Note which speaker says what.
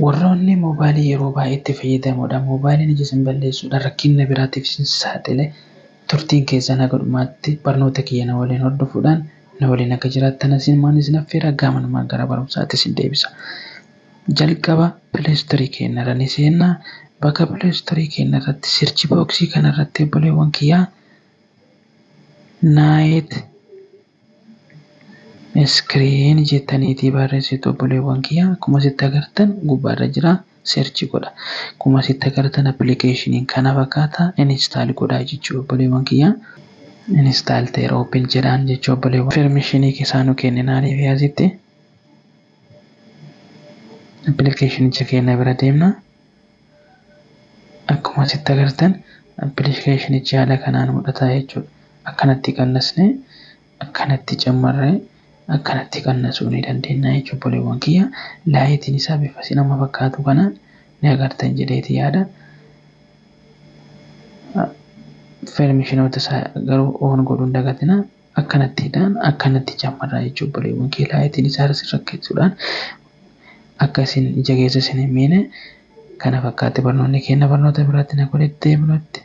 Speaker 1: Warroonni moobaayilii yeroo baay'ee itti fayyadamuudha. Moobaayiliin ija isin balleessuudhaan rakkina biraatiif isin saaxile. Turtiin keessan haga dhumaatti barnoota kiyya na waliin hordofuudhaan na waliin akka jiraattan isin affeera gamanumaan gara barumsaatti isin deebisa. Jalqaba pileestoorii keenya irra ni seenna. Bakka pileestoorii keenya irratti sirchi booksii kanarratti obboleewwan kiyyaa naayit iskiriin jettaniitii barreessitu obboleewwan kiyyaa akkuma asitti agartan gubbaarra jira seerchi godha. Akkuma asitti agartan appilikeeshiniin kana fakkaata inistaal godhaa jechuu obboleewwan kiyyaa. Inistaal ta'eera oopin jedhaan jechuu obboleewwan. Permishinii isaanuu kenninaanii fi asitti appilikeeshinicha keenya bira deemna. Akkuma asitti agartan appilikeeshinichi haala kanaan mul'ata jechuudha. Akkanatti qannasnee akkanatti cammarree akkanatti qannasuu ni dandeenya jechuudha obboleewwan kiyya. Laayitiin isaa bifa nama fakkaatu kanaan ni agartan jedheeti yaada. Permishinoota isaa garuu oon godhuun dagatina. Akkanatti cammarraa jechuudha obboleewwan kiyya. Laayitiin isaa rakkeessuudhaan akka isin ija keessa isin hin miine kana fakkaatti barnoonni keenya barnoota biraatti na walitti deebinutti.